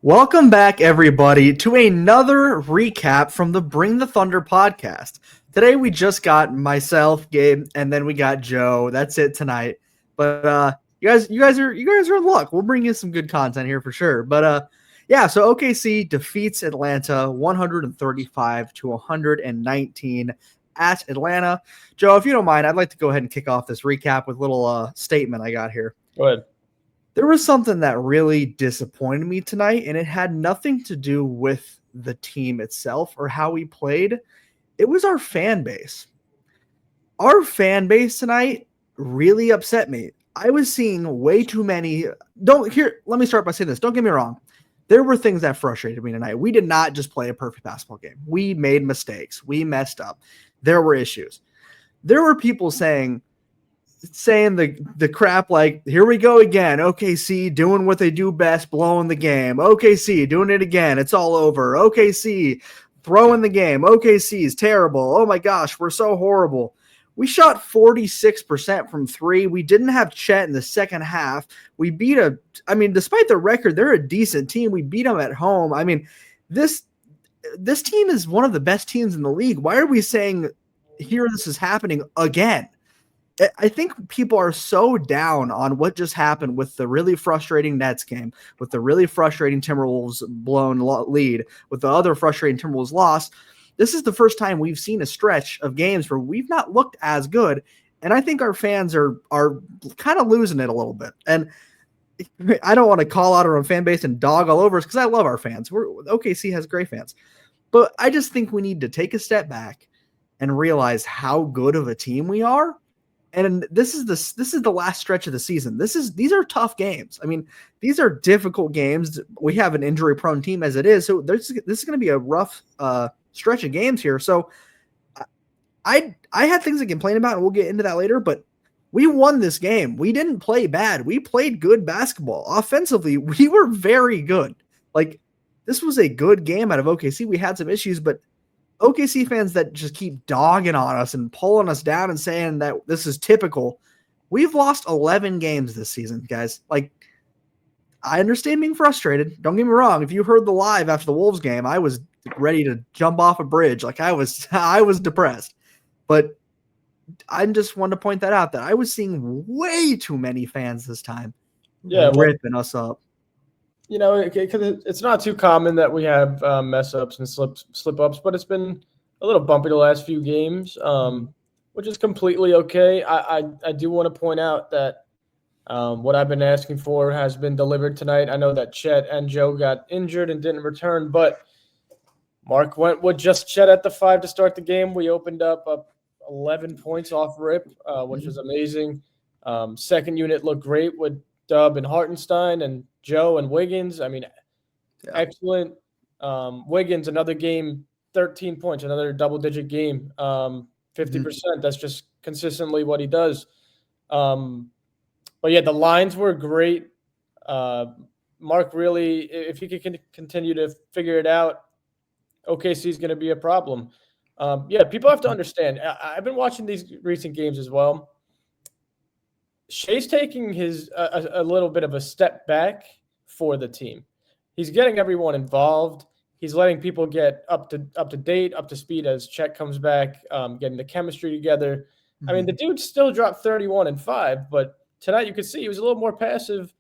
Welcome back, everybody, to another recap from the Bring the Thunder podcast. Today we just got myself, Gabe, and then we got Joe. That's it tonight. But you guys are in luck. We'll bring you some good content here for sure. But yeah, so OKC defeats Atlanta 135 to 119 at Atlanta. Joe, if you don't mind, I'd like to go ahead and kick off this recap with a little statement I got here. Go ahead. There was something that really disappointed me tonight, and it had nothing to do with the team itself or how we played. It was our fan base. Our fan base tonight really upset me. I was seeing way too many. Let me start by saying this. Don't get me wrong. There were things that frustrated me tonight. We did not just play a perfect basketball game. We made mistakes. We messed up. There were issues. There were people saying the crap like, here we go again, OKC doing what they do best, blowing the game, OKC doing it again, it's all over, OKC throwing the game, OKC is terrible, oh my gosh, we're so horrible. We shot 46% from three. We didn't have Chet in the second half. We beat despite the record, they're a decent team. We beat them at home. I mean, this team is one of the best teams in the league. Why are we saying here this is happening again? I think people are so down on what just happened with the really frustrating Nets game, with the really frustrating Timberwolves blown lead, with the other frustrating Timberwolves loss. This is the first time we've seen a stretch of games where we've not looked as good, and I think our fans are kind of losing it a little bit. And I don't want to call out our own fan base and dog all over us because I love our fans. OKC has great fans. But I just think we need to take a step back and realize how good of a team we are. And this is the last stretch of the season. These are tough games. I mean, these are difficult games. We have an injury-prone team as it is, so this is going to be a rough stretch of games here. So I had things to complain about, and we'll get into that later. But we won this game. We didn't play bad. We played good basketball. Offensively, we were very good. Like, this was a good game out of OKC. We had some issues, but OKC fans that just keep dogging on us and pulling us down and saying that this is typical. We've lost 11 games this season, guys. Like, I understand being frustrated. Don't get me wrong. If you heard the live after the Wolves game, I was ready to jump off a bridge. Like, I was depressed. But I just wanted to point that out, that I was seeing way too many fans this time. Yeah, ripping us up. You know, because it's not too common that we have mess ups and slip ups, but it's been a little bumpy the last few games, which is completely okay. I do want to point out that what I've been asking for has been delivered tonight. I know that Chet and Joe got injured and didn't return, but Mark went with just Chet at the 5 to start the game. We opened up 11 points off rip, which was amazing. Second unit looked great with Dub and Hartenstein and Joe and Wiggins. I mean, excellent. Wiggins, another game, 13 points, another double-digit game, 50%. That's just consistently what he does. But, yeah, the lines were great. Mark really, if he can continue to figure it out, OKC is going to be a problem. People have to understand. I've been watching these recent games as well. Shai's taking a little bit of a step back for the team. He's getting everyone involved. He's letting people get up to date, up to speed as Chet comes back, getting the chemistry together. I mean, the dude still dropped 31 and 5, but tonight you could see he was a little more passive,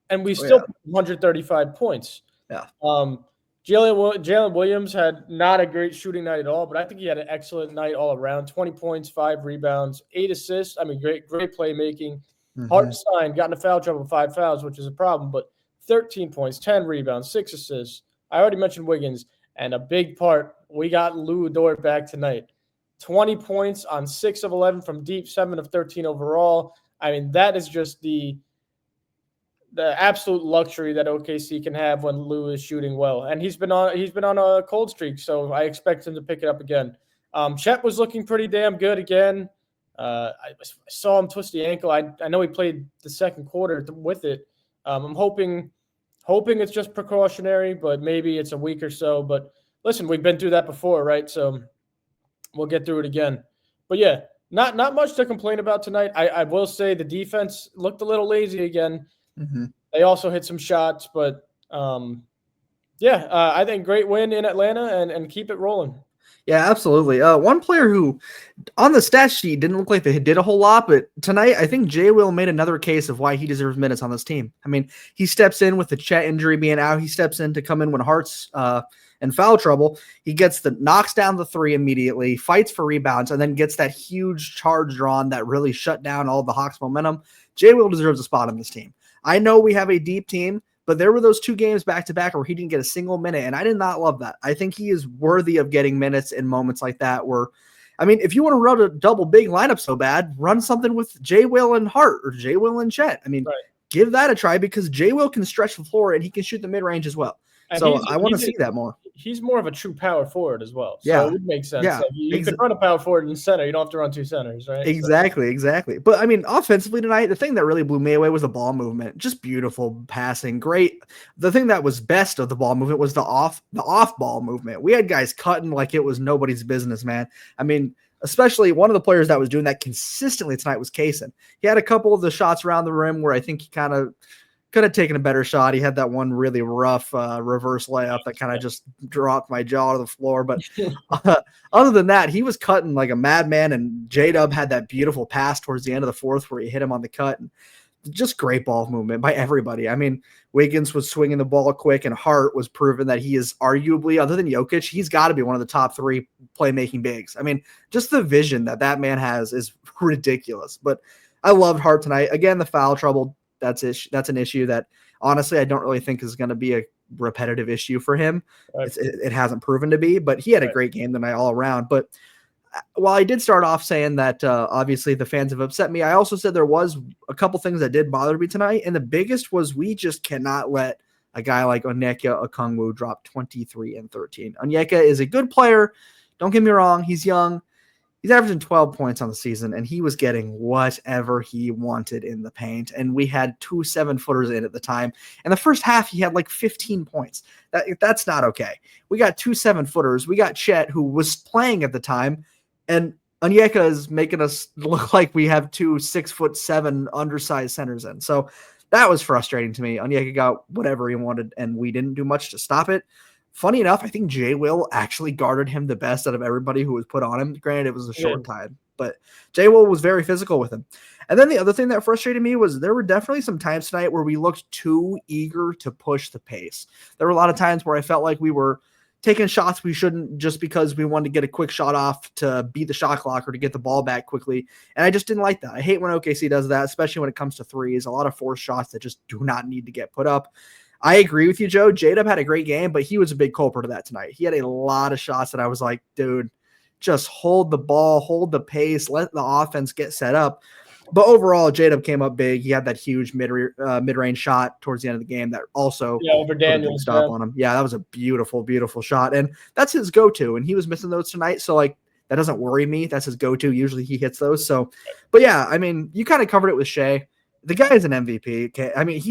and we still put 135 points. Yeah. Jalen Williams had not a great shooting night at all, but I think he had an excellent night all around. 20 points, 5 rebounds, 8 assists. I mean, great playmaking. Hartenstein got into foul trouble, 5 fouls, which is a problem, but 13 points, 10 rebounds, 6 assists. I already mentioned Wiggins, and a big part, we got Dort back tonight. 20 points on 6 of 11 from deep, 7 of 13 overall. I mean, that is just the absolute luxury that OKC can have when Lou is shooting well. And he's been on a cold streak, so I expect him to pick it up again. Chet was looking pretty damn good again. I saw him twist the ankle. I know he played the second quarter with it. I'm hoping it's just precautionary, but maybe it's a week or so. But listen, we've been through that before, right? So we'll get through it again. But yeah, not much to complain about tonight. I will say the defense looked a little lazy again. They also hit some shots, but I think great win in Atlanta and keep it rolling. Yeah, absolutely. One player who on the stat sheet didn't look like they did a whole lot, but tonight I think J. Will made another case of why he deserves minutes on this team. I mean, he steps in with the Chet injury being out. He steps in to come in when Hart's in foul trouble. He knocks down the three immediately, fights for rebounds, and then gets that huge charge drawn that really shut down all the Hawks' momentum. J. Will deserves a spot on this team. I know we have a deep team, but there were those 2 games back-to-back where he didn't get a single minute, and I did not love that. I think he is worthy of getting minutes in moments like that where, I mean, if you want to run a double big lineup so bad, run something with J. Will and Hart or J. Will and Chet. I mean, give that a try because J. Will can stretch the floor and he can shoot the mid-range as well. And so I want to see that more. He's more of a true power forward as well. So yeah. it would make sense. Yeah. Like you could run a power forward in center. You don't have to run 2 centers, right? Exactly. But I mean, offensively tonight, the thing that really blew me away was the ball movement. Just beautiful passing. Great. The thing that was best of the ball movement was the off ball movement. We had guys cutting like it was nobody's business, man. I mean, especially one of the players that was doing that consistently tonight was Kaysen. He had a couple of the shots around the rim where I think he kind of could have taken a better shot. He had that one really rough reverse layup that kind of just dropped my jaw to the floor. But other than that, he was cutting like a madman. And J-Dub had that beautiful pass towards the end of the fourth where he hit him on the cut. And just great ball movement by everybody. I mean, Wiggins was swinging the ball quick, and Hart was proven that he is arguably, other than Jokic, he's got to be one of the top 3 playmaking bigs. I mean, just the vision that man has is ridiculous. But I loved Hart tonight. Again, the foul trouble. That's an issue that honestly I don't really think is going to be a repetitive issue for him. Right. It hasn't proven to be, but he had a great game tonight all around. But while I did start off saying that obviously the fans have upset me, I also said there was a couple things that did bother me tonight, and the biggest was we just cannot let a guy like Onyeka Okongwu drop 23 and 13. Onyeka is a good player. Don't get me wrong. He's young. He's averaging 12 points on the season, and he was getting whatever he wanted in the paint. And we had 2 7-footers in at the time. And the first half, he had like 15 points. That's not okay. We got 2 7-footers. We got Chet, who was playing at the time, and Onyeka is making us look like we have 2 6'7" undersized centers in. So that was frustrating to me. Onyeka got whatever he wanted, and we didn't do much to stop it. Funny enough, I think J. Will actually guarded him the best out of everybody who was put on him. Granted, it was a short time, but J. Will was very physical with him. And then the other thing that frustrated me was there were definitely some times tonight where we looked too eager to push the pace. There were a lot of times where I felt like we were taking shots we shouldn't just because we wanted to get a quick shot off to beat the shot clock or to get the ball back quickly. And I just didn't like that. I hate when OKC does that, especially when it comes to threes. A lot of forced shots that just do not need to get put up. I agree with you, Joe. J-Dub had a great game, but he was a big culprit of that tonight. He had a lot of shots that I was like, dude, just hold the ball, hold the pace, let the offense get set up. But overall, J-Dub came up big. He had that huge mid-range shot towards the end of the game that also over Daniels stop on him. Yeah, that was a beautiful, beautiful shot. And that's his go-to, and he was missing those tonight. So, like, that doesn't worry me. That's his go-to. Usually he hits those. So, but yeah, I mean, you kind of covered it with Shai. The guy is an MVP. Okay? I mean,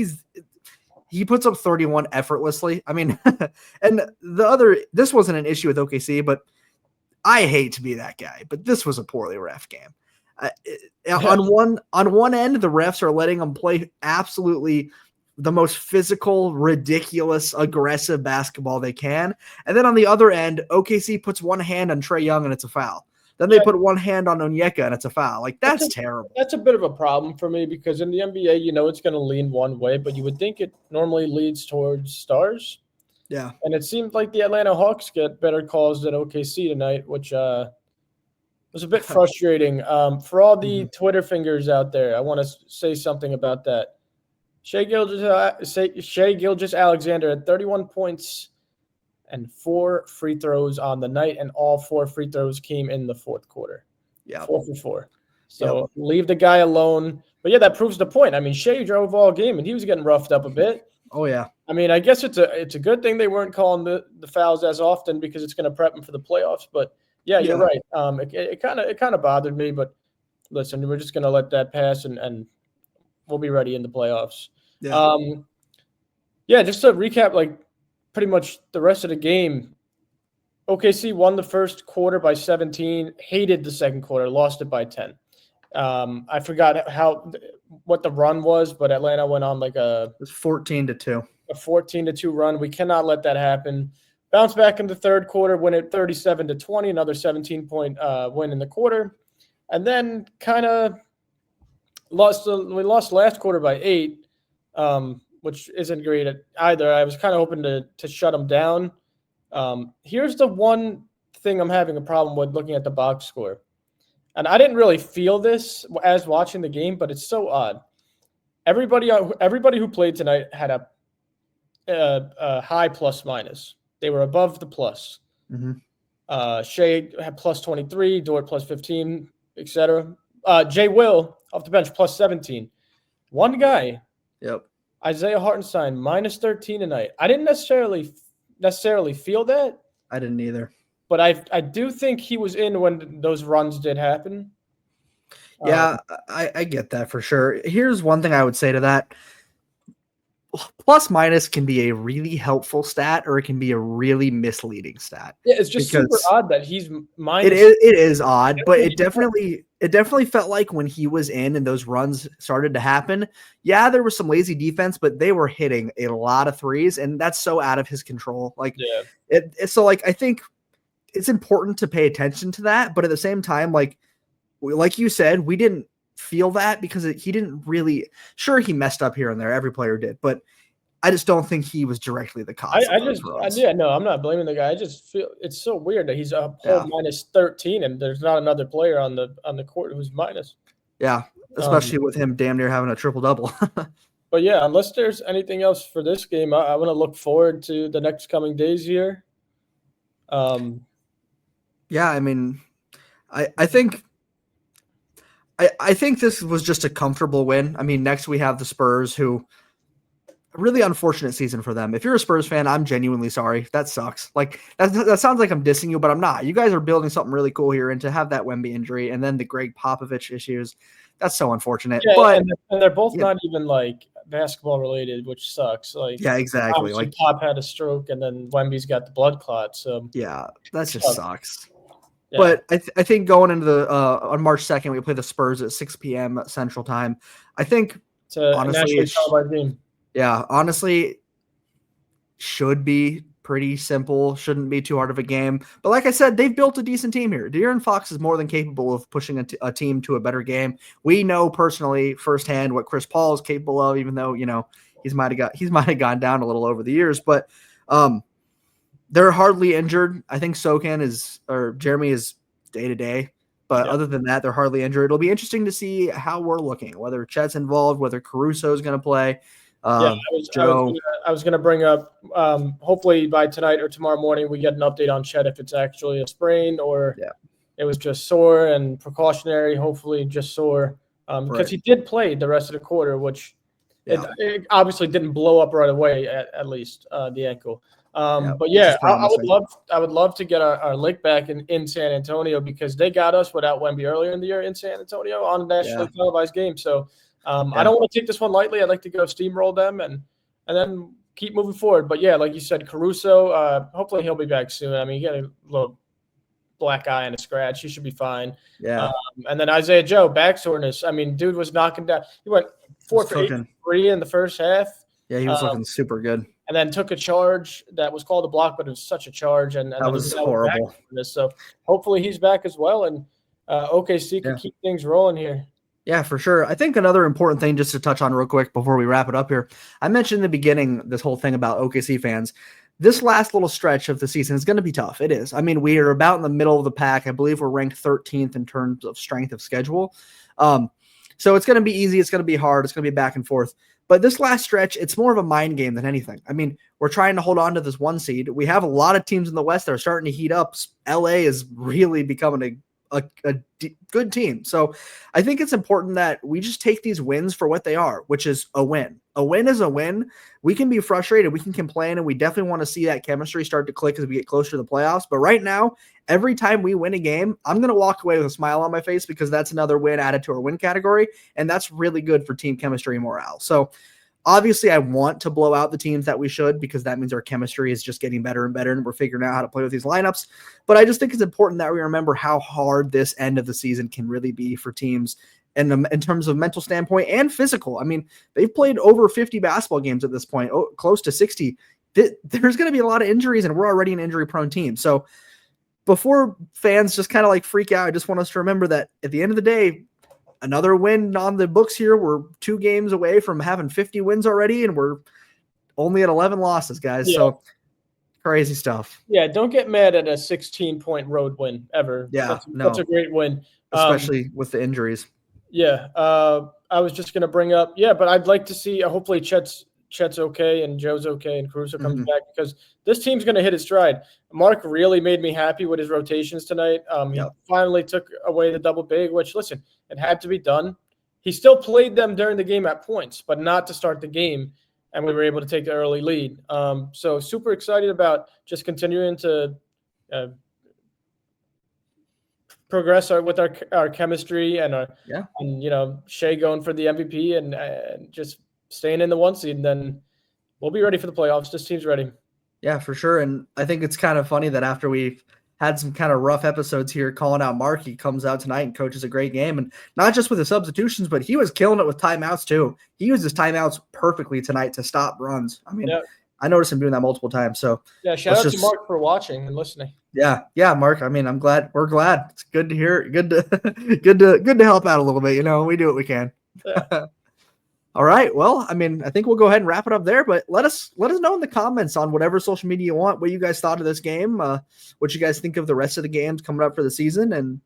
he puts up 31 effortlessly. I mean, and this wasn't an issue with OKC, but I hate to be that guy, but this was a poorly ref game. On one end, the refs are letting them play absolutely the most physical, ridiculous, aggressive basketball they can. And then on the other end, OKC puts one hand on Trae Young and it's a foul. Then they put one hand on Onyeka and it's a foul. Like, that's terrible. That's a bit of a problem for me because in the NBA, it's going to lean one way, but you would think it normally leads towards stars. Yeah. And it seemed like the Atlanta Hawks get better calls than OKC tonight, which was a bit frustrating. For all the Twitter fingers out there, I want to say something about that. Shai Gilgeous-Alexander had 31 points and 4 free throws on the night, and all 4 free throws came in the fourth quarter. Yeah, 4 for 4. So leave the guy alone. But yeah, that proves the point. I mean, Shai drove all game, and he was getting roughed up a bit. Oh yeah. I mean, I guess it's a good thing they weren't calling the fouls as often because it's going to prep him for the playoffs. But yeah, you're right. It kind of bothered me, but listen, we're just going to let that pass, and we'll be ready in the playoffs. Yeah. Just to recap, like, pretty much the rest of the game, OKC won the first quarter by 17, hated the second quarter, lost it by 10. I forgot what the run was, but Atlanta went on like it was 14-2. a 14-2 run. We cannot let that happen. Bounce back in the third quarter, win it 37-20, another 17-point win in the quarter. And then kind of lost. We lost last quarter by 8, which isn't great either. I was kind of hoping to shut them down. Here's the one thing I'm having a problem with looking at the box score. And I didn't really feel this as watching the game, but it's so odd. Everybody who played tonight had a high plus minus. They were above the plus. Mm-hmm. Shai had plus 23, Dort plus 15, etc. Jay Will off the bench plus 17. One guy, Isaiah Hartenstein, minus 13 tonight. I didn't necessarily feel that. I didn't either. But I do think he was in when those runs did happen. Yeah, I get that for sure. Here's one thing I would say to that. Plus minus can be a really helpful stat, or it can be a really misleading stat. Yeah, it's just super odd that he's minus. It is odd, but it definitely felt like when he was in and those runs started to happen, yeah, there was some lazy defense, but they were hitting a lot of threes, and that's so out of his control. Like, so I think it's important to pay attention to that, but at the same time, like you said, we didn't feel that because he didn't really. Sure, he messed up here and there. Every player did, but I just don't think he was directly the cause. I'm not blaming the guy. I just feel it's so weird that he's a whole minus 13, and there's not another player on the court who's minus. Yeah, especially with him damn near having a triple double. But yeah, unless there's anything else for this game, I want to look forward to the next coming days here. Yeah, I mean, I think this was just a comfortable win. I mean, next we have the Spurs, who really unfortunate season for them. If you're a Spurs fan, I'm genuinely sorry. That sucks. Like that sounds like I'm dissing you, but I'm not. You guys are building something really cool here, and to have that Wemby injury and then the Greg Popovich issues, that's so unfortunate. Yeah, but and they're both not even like basketball related, which sucks. Like, yeah, exactly. Like Pop had a stroke, and then Wemby's got the blood clot. So yeah, that just sucks. Yeah. But I think going into the on March 2nd, we play the Spurs at 6 p.m. Central Time. I think honestly, honestly, should be pretty simple. Shouldn't be too hard of a game. But like I said, they've built a decent team here. De'Aaron Fox is more than capable of pushing a team to a better game. We know personally firsthand what Chris Paul is capable of, even though he's might have gone down a little over the years. But they're hardly injured. I think Jeremy is day to day. But other than that, they're hardly injured. It'll be interesting to see how we're looking, whether Chet's involved, whether Caruso is going to play. I was going to bring up, hopefully by tonight or tomorrow morning, we get an update on Chet if it's actually a sprain or it was just sore and precautionary, hopefully just sore. Because he did play the rest of the quarter, which it obviously didn't blow up right away, at least the ankle. But yeah, I would love to get our link back in San Antonio, because they got us without Wemby earlier in the year in San Antonio on a nationally televised game. So I don't want to take this one lightly. I'd like to go steamroll them and then keep moving forward. But yeah, like you said, Caruso, hopefully he'll be back soon. I mean, he got a little black eye and a scratch. He should be fine. Yeah. And then Isaiah Joe, back soreness. I mean, dude was knocking down. He went 4 for 8 3 in the first half. Yeah, he was looking super good. And then took a charge that was called a block, but it was such a charge. And that was horrible. So hopefully he's back as well. And OKC can keep things rolling here. Yeah, for sure. I think another important thing just to touch on real quick before we wrap it up here. I mentioned in the beginning this whole thing about OKC fans. This last little stretch of the season is going to be tough. It is. I mean, we are about in the middle of the pack. I believe we're ranked 13th in terms of strength of schedule. So it's going to be easy. It's going to be hard. It's going to be back and forth. But this last stretch, it's more of a mind game than anything. I mean, we're trying to hold on to this 1 seed. We have a lot of teams in the West that are starting to heat up. LA is really becoming a good team. So I think it's important that we just take these wins for what they are, which is a win. A win is a win. We can be frustrated. We can complain, and we definitely want to see that chemistry start to click as we get closer to the playoffs. But right now, every time we win a game, I'm going to walk away with a smile on my face, because that's another win added to our win category. And that's really good for team chemistry and morale. So obviously I want to blow out the teams that we should, because that means our chemistry is just getting better and better, and we're figuring out how to play with these lineups. But I just think it's important that we remember how hard this end of the season can really be for teams. in terms of mental standpoint and physical. I mean, they've played over 50 basketball games at this point, close to 60. There's going to be a lot of injuries, and we're already an injury-prone team. So before fans just kind of like freak out, I just want us to remember that at the end of the day, another win on the books here. We're 2 games away from having 50 wins already, and we're only at 11 losses, guys. Yeah. So crazy stuff. Yeah, don't get mad at a 16-point road win ever. Yeah, that's a great win. Especially with the injuries. Yeah, I was just going to bring up, but I'd like to see, hopefully Chet's okay and Joe's okay and Caruso comes back, because this team's going to hit its stride. Mark really made me happy with his rotations tonight. He finally took away the double big, which, listen, it had to be done. He still played them during the game at points, but not to start the game, and we were able to take the early lead. So super excited about just continuing to progress with our chemistry and Shai going for the MVP and just staying in the 1 seed, and then we'll be ready for the playoffs. This team's ready. Yeah, for sure. And I think it's kind of funny that after we've had some kind of rough episodes here calling out Mark, he comes out tonight and coaches a great game, and not just with the substitutions, but he was killing it with timeouts too. He used his timeouts perfectly tonight to stop runs. I mean, I noticed him doing that multiple times. So shout out to Mark for watching and listening. Yeah, Mark. I mean, we're glad. It's good to hear. Good to help out a little bit. We do what we can. Yeah. All right. Well, I mean, I think we'll go ahead and wrap it up there, but let us know in the comments on whatever social media you want, what you guys thought of this game, what you guys think of the rest of the games coming up for the season. And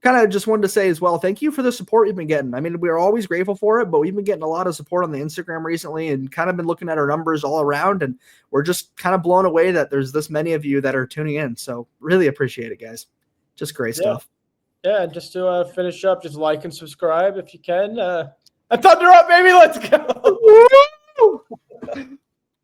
kind of just wanted to say as well, thank you for the support you've been getting. I mean, we're always grateful for it, but we've been getting a lot of support on the Instagram recently and kind of been looking at our numbers all around, and we're just kind of blown away that there's this many of you that are tuning in. So really appreciate it, guys. Just great stuff. Yeah. Just to finish up, just like and subscribe if you can. Thunder up, baby. Let's go.